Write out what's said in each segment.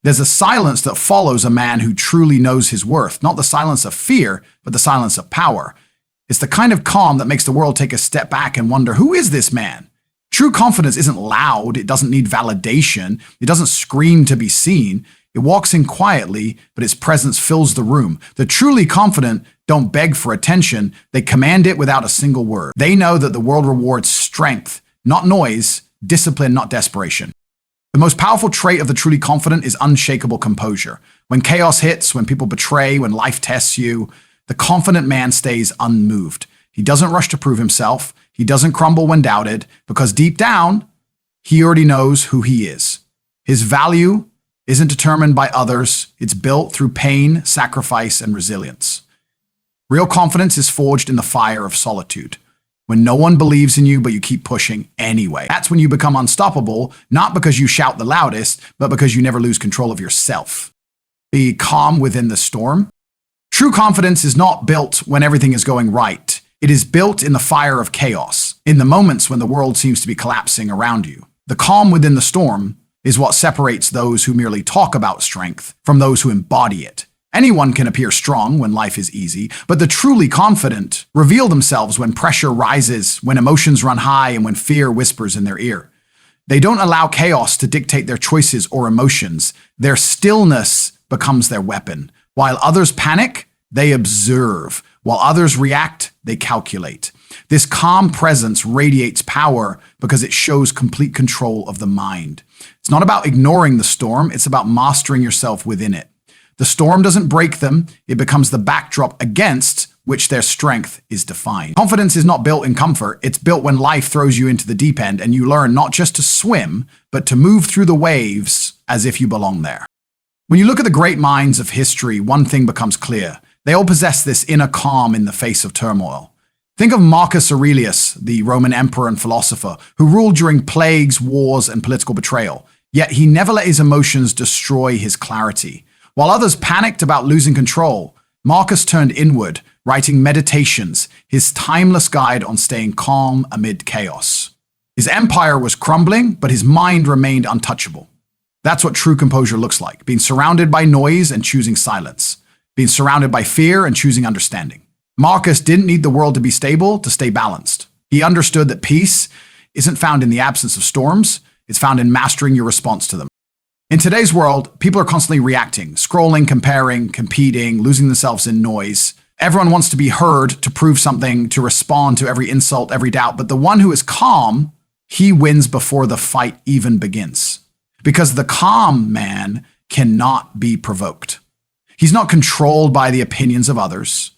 There's a silence that follows a man who truly knows his worth, not the silence of fear, but the silence of power. It's the kind of calm that makes the world take a step back and wonder, who is this man? True confidence isn't loud, it doesn't need validation, it doesn't scream to be seen. It walks in quietly, but its presence fills the room. The truly confident don't beg for attention, they command it without a single word. They know that the world rewards strength, not noise, discipline, not desperation. The most powerful trait of the truly confident is unshakable composure. When chaos hits, when people betray, when life tests you, the confident man stays unmoved. He doesn't rush to prove himself. He doesn't crumble when doubted, because deep down, he already knows who he is. His value isn't determined by others. It's built through pain, sacrifice, and resilience. Real confidence is forged in the fire of solitude. When no one believes in you, but you keep pushing anyway. That's when you become unstoppable, not because you shout the loudest, but because you never lose control of yourself. Be calm within the storm. True confidence is not built when everything is going right. It is built in the fire of chaos, in the moments when the world seems to be collapsing around you. The calm within the storm is what separates those who merely talk about strength from those who embody it. Anyone can appear strong when life is easy, but the truly confident reveal themselves when pressure rises, when emotions run high, and when fear whispers in their ear. They don't allow chaos to dictate their choices or emotions. Their stillness becomes their weapon. While others panic, they observe. While others react, they calculate. This calm presence radiates power because it shows complete control of the mind. It's not about ignoring the storm, it's about mastering yourself within it. The storm doesn't break them, it becomes the backdrop against which their strength is defined. Confidence is not built in comfort, it's built when life throws you into the deep end and you learn not just to swim, but to move through the waves as if you belong there. When you look at the great minds of history, one thing becomes clear. They all possess this inner calm in the face of turmoil. Think of Marcus Aurelius, the Roman emperor and philosopher, who ruled during plagues, wars, and political betrayal. Yet he never let his emotions destroy his clarity. While others panicked about losing control, Marcus turned inward, writing Meditations, his timeless guide on staying calm amid chaos. His empire was crumbling, but his mind remained untouchable. That's what true composure looks like, being surrounded by noise and choosing silence, being surrounded by fear and choosing understanding. Marcus didn't need the world to be stable to stay balanced. He understood that peace isn't found in the absence of storms, it's found in mastering your response to them. In today's world, people are constantly reacting, scrolling, comparing, competing, losing themselves in noise. Everyone wants to be heard, to prove something, to respond to every insult, every doubt. But the one who is calm, he wins before the fight even begins. Because the calm man cannot be provoked. He's not controlled by the opinions of others.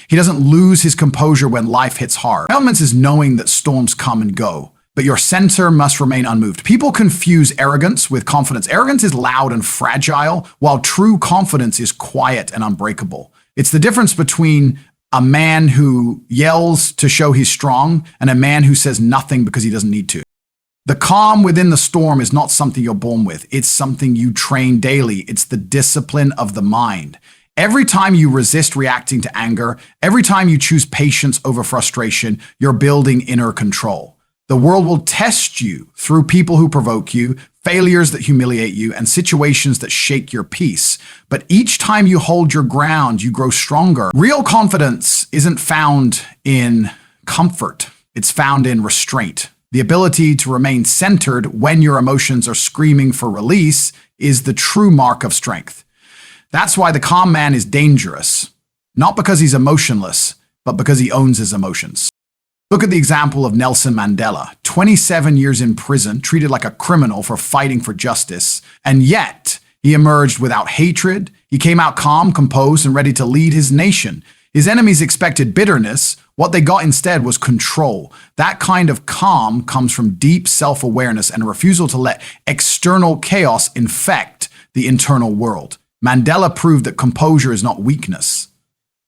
He doesn't lose his composure when life hits hard. Elements is knowing that storms come and go, but your center must remain unmoved. People confuse arrogance with confidence. Arrogance is loud and fragile, while true confidence is quiet and unbreakable. It's the difference between a man who yells to show he's strong and a man who says nothing because he doesn't need to. The calm within the storm is not something you're born with. It's something you train daily. It's the discipline of the mind. Every time you resist reacting to anger, every time you choose patience over frustration, you're building inner control. The world will test you through people who provoke you, failures that humiliate you, and situations that shake your peace. But each time you hold your ground, you grow stronger. Real confidence isn't found in comfort. It's found in restraint. The ability to remain centered when your emotions are screaming for release is the true mark of strength. That's why the calm man is dangerous, not because he's emotionless, but because he owns his emotions. Look at the example of Nelson Mandela, 27 years in prison, treated like a criminal for fighting for justice, and yet he emerged without hatred. He came out calm, composed, and ready to lead his nation. His enemies expected bitterness. What they got instead was control. That kind of calm comes from deep self-awareness and a refusal to let external chaos infect the internal world. Mandela proved that composure is not weakness.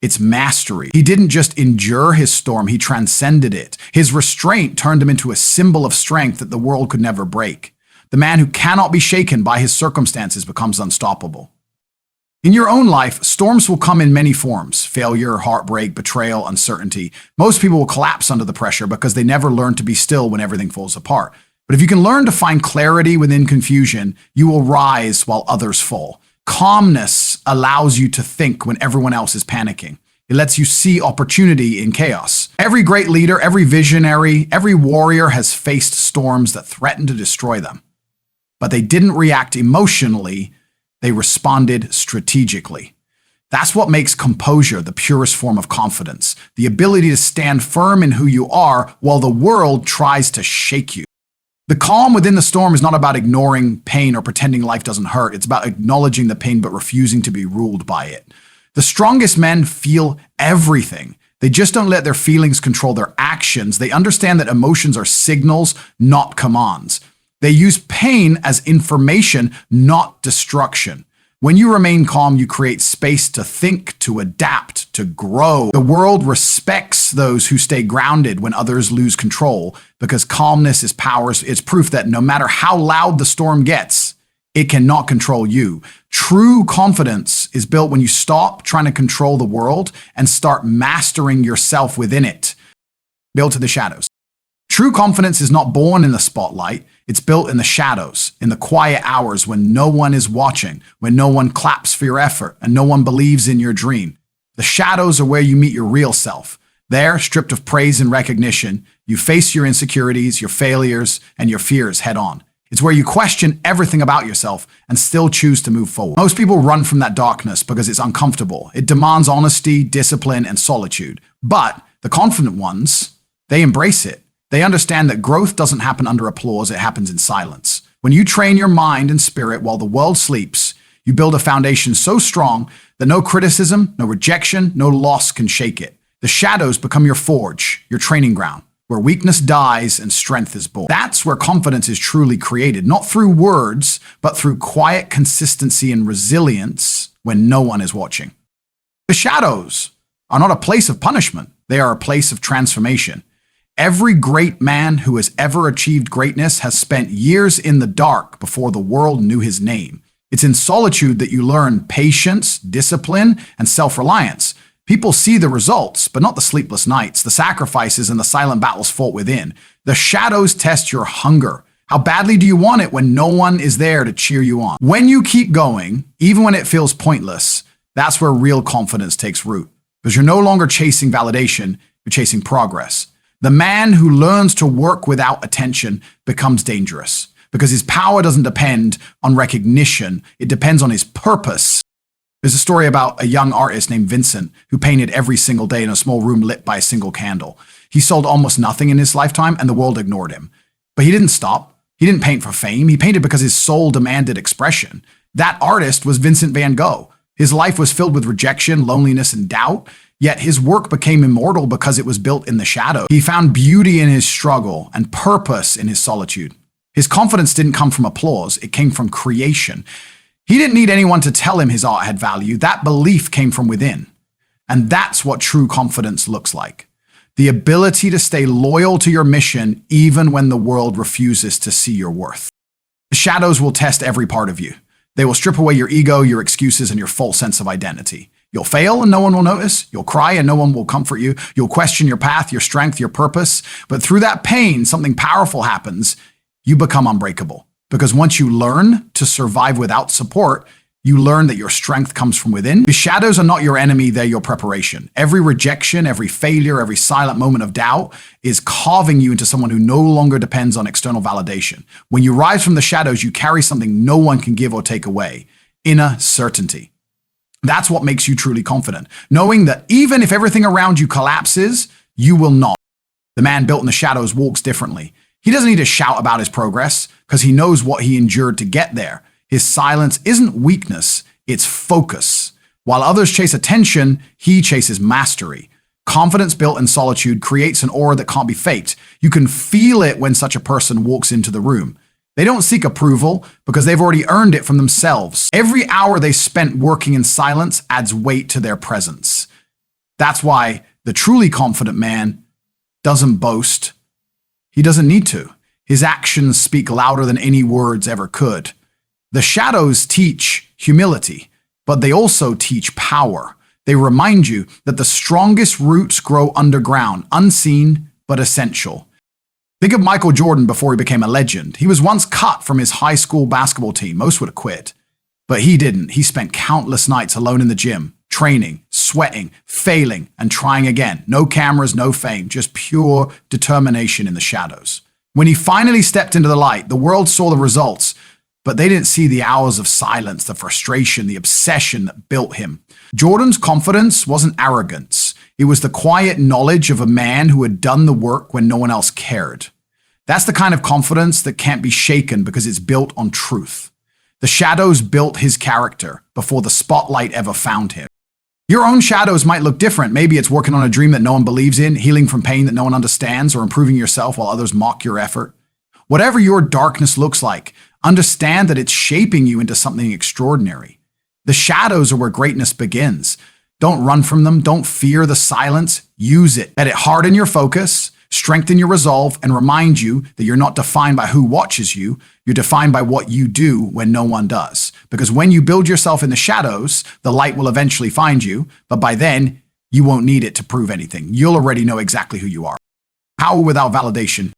It's mastery. He didn't just endure his storm, he transcended it. His restraint turned him into a symbol of strength that the world could never break. The man who cannot be shaken by his circumstances becomes unstoppable. In your own life, storms will come in many forms: failure, heartbreak, betrayal, uncertainty. Most people will collapse under the pressure because they never learn to be still when everything falls apart. But if you can learn to find clarity within confusion, you will rise while others fall. Calmness allows you to think when everyone else is panicking. It lets you see opportunity in chaos. Every great leader, every visionary, every warrior has faced storms that threatened to destroy them. But they didn't react emotionally, they responded strategically. That's what makes composure the purest form of confidence, the ability to stand firm in who you are while the world tries to shake you. The calm within the storm is not about ignoring pain or pretending life doesn't hurt. It's about acknowledging the pain but refusing to be ruled by it. The strongest men feel everything. They just don't let their feelings control their actions. They understand that emotions are signals, not commands. They use pain as information, not destruction. When you remain calm, you create space to think, to adapt, to grow. The world respects those who stay grounded when others lose control, because calmness is power. It's proof that no matter how loud the storm gets, it cannot control you. True confidence is built when you stop trying to control the world and start mastering yourself within it. Built to the shadows. True confidence is not born in the spotlight. It's built in the shadows, in the quiet hours when no one is watching, when no one claps for your effort, and no one believes in your dream. The shadows are where you meet your real self. There, stripped of praise and recognition, you face your insecurities, your failures, and your fears head on. It's where you question everything about yourself and still choose to move forward. Most people run from that darkness because it's uncomfortable. It demands honesty, discipline, and solitude. But the confident ones, they embrace it. They understand that growth doesn't happen under applause, it happens in silence. When you train your mind and spirit while the world sleeps, you build a foundation so strong that no criticism, no rejection, no loss can shake it. The shadows become your forge, your training ground, where weakness dies and strength is born. That's where confidence is truly created, not through words, but through quiet consistency and resilience when no one is watching. The shadows are not a place of punishment, they are a place of transformation. Every great man who has ever achieved greatness has spent years in the dark before the world knew his name. It's in solitude that you learn patience, discipline, and self-reliance. People see the results, but not the sleepless nights, the sacrifices, and the silent battles fought within. The shadows test your hunger. How badly do you want it when no one is there to cheer you on? When you keep going, even when it feels pointless, that's where real confidence takes root. Because you're no longer chasing validation, you're chasing progress. The man who learns to work without attention becomes dangerous because his power doesn't depend on recognition. It depends on his purpose. There's a story about a young artist named Vincent who painted every single day in a small room lit by a single candle. He sold almost nothing in his lifetime and the world ignored him. But he didn't stop. He didn't paint for fame. He painted because his soul demanded expression. That artist was Vincent van Gogh. His life was filled with rejection, loneliness, and doubt. Yet his work became immortal because it was built in the shadow. He found beauty in his struggle and purpose in his solitude. His confidence didn't come from applause, it came from creation. He didn't need anyone to tell him his art had value. That belief came from within. And that's what true confidence looks like. The ability to stay loyal to your mission even when the world refuses to see your worth. The shadows will test every part of you. They will strip away your ego, your excuses, and your false sense of identity. You'll fail and no one will notice. You'll cry and no one will comfort you. You'll question your path, your strength, your purpose. But through that pain, something powerful happens. You become unbreakable. Because once you learn to survive without support, you learn that your strength comes from within. The shadows are not your enemy, they're your preparation. Every rejection, every failure, every silent moment of doubt is carving you into someone who no longer depends on external validation. When you rise from the shadows, you carry something no one can give or take away. Inner certainty. That's what makes you truly confident. Knowing that even if everything around you collapses, you will not. The man built in the shadows walks differently. He doesn't need to shout about his progress because he knows what he endured to get there. His silence isn't weakness, it's focus. While others chase attention, he chases mastery. Confidence built in solitude creates an aura that can't be faked. You can feel it when such a person walks into the room. They don't seek approval because they've already earned it from themselves. Every hour they spent working in silence adds weight to their presence. That's why the truly confident man doesn't boast. He doesn't need to. His actions speak louder than any words ever could. The shadows teach humility, but they also teach power. They remind you that the strongest roots grow underground, unseen but essential. Think of Michael Jordan before he became a legend. He was once cut from his high school basketball team. Most would have quit. But he didn't. He spent countless nights alone in the gym, training, sweating, failing, and trying again. No cameras, no fame, just pure determination in the shadows. When he finally stepped into the light, the world saw the results, but they didn't see the hours of silence, the frustration, the obsession that built him. Jordan's confidence wasn't arrogance. It was the quiet knowledge of a man who had done the work when no one else cared. That's the kind of confidence that can't be shaken because it's built on truth. The shadows built his character before the spotlight ever found him. Your own shadows might look different. Maybe it's working on a dream that no one believes in, healing from pain that no one understands, or improving yourself while others mock your effort. Whatever your darkness looks like, understand that it's shaping you into something extraordinary. The shadows are where greatness begins. Don't run from them. Don't fear the silence. Use it. Let it harden your focus, strengthen your resolve, and remind you that you're not defined by who watches you. You're defined by what you do when no one does. Because when you build yourself in the shadows, the light will eventually find you. But by then, you won't need it to prove anything. You'll already know exactly who you are. Power without validation.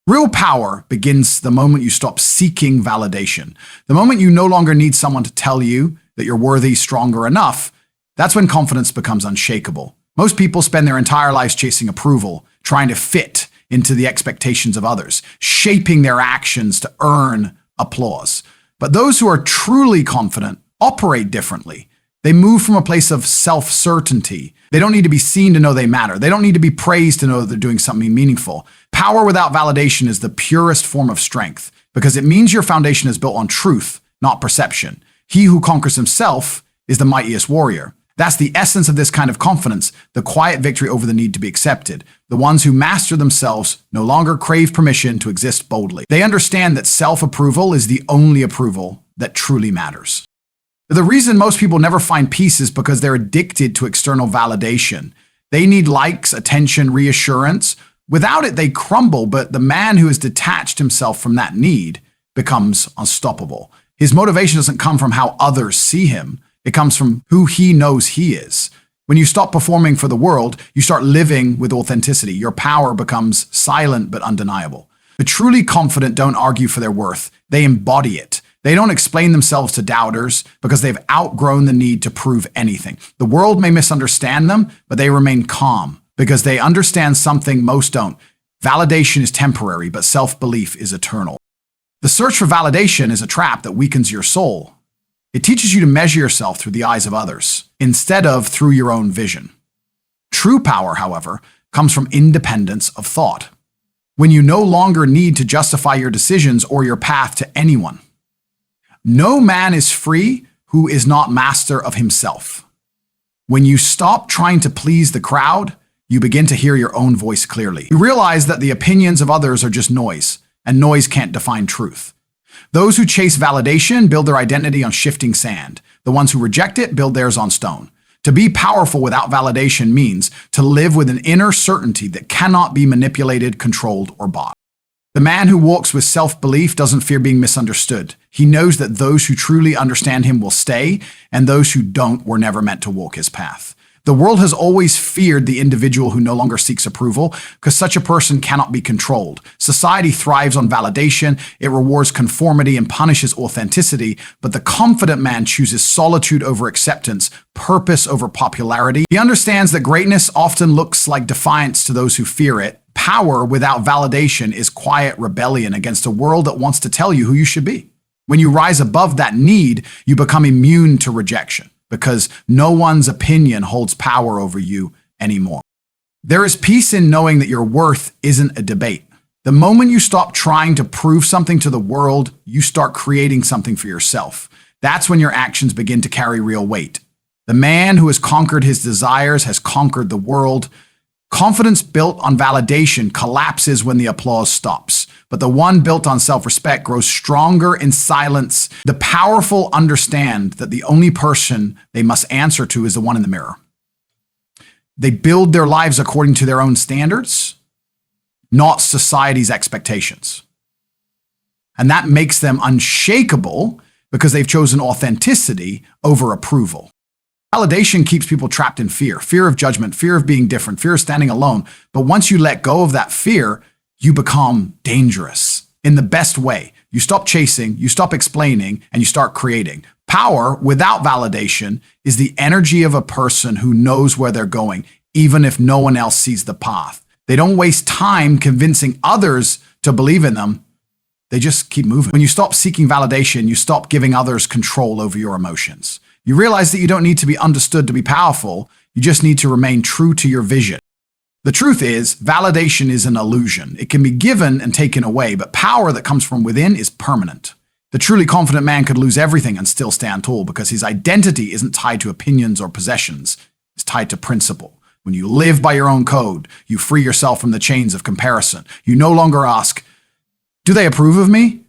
Real power begins the moment you stop seeking validation. The moment you no longer need someone to tell you that you're worthy, strong, or enough, that's when confidence becomes unshakable. Most people spend their entire lives chasing approval, trying to fit into the expectations of others, shaping their actions to earn applause. But those who are truly confident operate differently. They move from a place of self-certainty. They don't need to be seen to know they matter. They don't need to be praised to know that they're doing something meaningful. Power without validation is the purest form of strength because it means your foundation is built on truth, not perception. He who conquers himself is the mightiest warrior. That's the essence of this kind of confidence, the quiet victory over the need to be accepted. The ones who master themselves no longer crave permission to exist boldly. They understand that self-approval is the only approval that truly matters. The reason most people never find peace is because they're addicted to external validation. They need likes, attention, reassurance. Without it, they crumble, but the man who has detached himself from that need becomes unstoppable. His motivation doesn't come from how others see him. It comes from who he knows he is. When you stop performing for the world, you start living with authenticity. Your power becomes silent but undeniable. The truly confident don't argue for their worth. They embody it. They don't explain themselves to doubters because they've outgrown the need to prove anything. The world may misunderstand them, but they remain calm because they understand something most don't. Validation is temporary, but self-belief is eternal. The search for validation is a trap that weakens your soul. It teaches you to measure yourself through the eyes of others instead of through your own vision. True power, however, comes from independence of thought. When you no longer need to justify your decisions or your path to anyone. No man is free who is not master of himself. When you stop trying to please the crowd, you begin to hear your own voice clearly. You realize that the opinions of others are just noise, and noise can't define truth. Those who chase validation build their identity on shifting sand. The ones who reject it build theirs on stone. To be powerful without validation means to live with an inner certainty that cannot be manipulated, controlled, or bought. The man who walks with self-belief doesn't fear being misunderstood. He knows that those who truly understand him will stay, and those who don't were never meant to walk his path. The world has always feared the individual who no longer seeks approval because such a person cannot be controlled. Society thrives on validation. It rewards conformity and punishes authenticity. But the confident man chooses solitude over acceptance, purpose over popularity. He understands that greatness often looks like defiance to those who fear it. Power without validation is quiet rebellion against a world that wants to tell you who you should be. When you rise above that need, you become immune to rejection, because no one's opinion holds power over you anymore. There is peace in knowing that your worth isn't a debate. The moment you stop trying to prove something to the world, you start creating something for yourself. That's when your actions begin to carry real weight. The man who has conquered his desires has conquered the world. Confidence built on validation collapses when the applause stops, but the one built on self-respect grows stronger in silence. The powerful understand that the only person they must answer to is the one in the mirror. They build their lives according to their own standards, not society's expectations. And that makes them unshakable because they've chosen authenticity over approval. Validation keeps people trapped in fear of judgment, fear of being different, fear of standing alone. But once you let go of that fear, you become dangerous. In the best way, you stop chasing, you stop explaining, and you start creating. Power without validation is the energy of a person who knows where they're going, even if no one else sees the path. They don't waste time convincing others to believe in them. They just keep moving. When you stop seeking validation, you stop giving others control over your emotions. You realize that you don't need to be understood to be powerful. You just need to remain true to your vision. The truth is, validation is an illusion. It can be given and taken away, but power that comes from within is permanent. The truly confident man could lose everything and still stand tall because his identity isn't tied to opinions or possessions. It's tied to principle. When you live by your own code, you free yourself from the chains of comparison. You no longer ask, do they approve of me?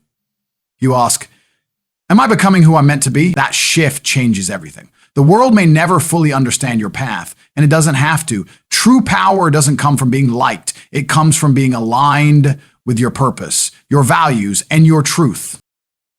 You ask, am I becoming who I'm meant to be? That shift changes everything. The world may never fully understand your path, and it doesn't have to. True power doesn't come from being liked. It comes from being aligned with your purpose, your values, and your truth.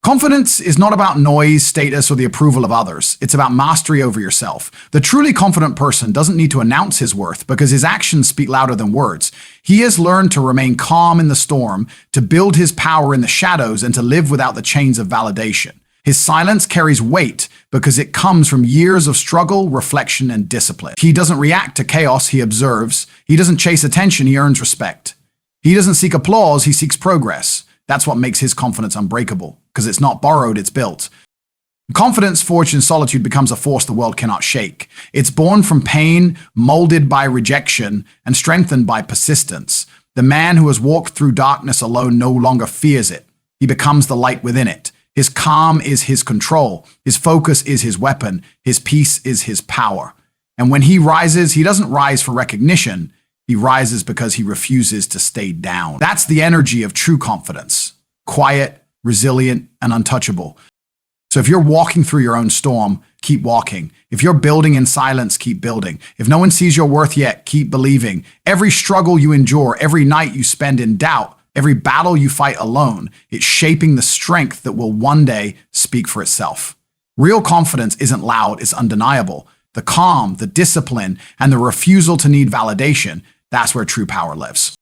Confidence is not about noise, status, or the approval of others. It's about mastery over yourself. The truly confident person doesn't need to announce his worth because his actions speak louder than words. He has learned to remain calm in the storm, to build his power in the shadows, and to live without the chains of validation. His silence carries weight because it comes from years of struggle, reflection, and discipline. He doesn't react to chaos, he observes. He doesn't chase attention, he earns respect. He doesn't seek applause, he seeks progress. That's what makes his confidence unbreakable, because it's not borrowed, it's built. Confidence forged in solitude becomes a force the world cannot shake. It's born from pain, molded by rejection, and strengthened by persistence. The man who has walked through darkness alone no longer fears it. He becomes the light within it. His calm is his control. His focus is his weapon. His peace is his power. And when he rises, he doesn't rise for recognition. He rises because he refuses to stay down. That's the energy of true confidence. Quiet, resilient, and untouchable. So if you're walking through your own storm, keep walking. If you're building in silence, keep building. If no one sees your worth yet, keep believing. Every struggle you endure, every night you spend in doubt, every battle you fight alone, it's shaping the strength that will one day speak for itself. Real confidence isn't loud, it's undeniable. The calm, the discipline, and the refusal to need validation, that's where true power lives.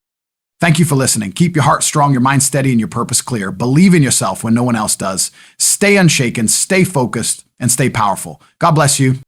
Thank you for listening. Keep your heart strong, your mind steady, and your purpose clear. Believe in yourself when no one else does. Stay unshaken, stay focused, and stay powerful. God bless you.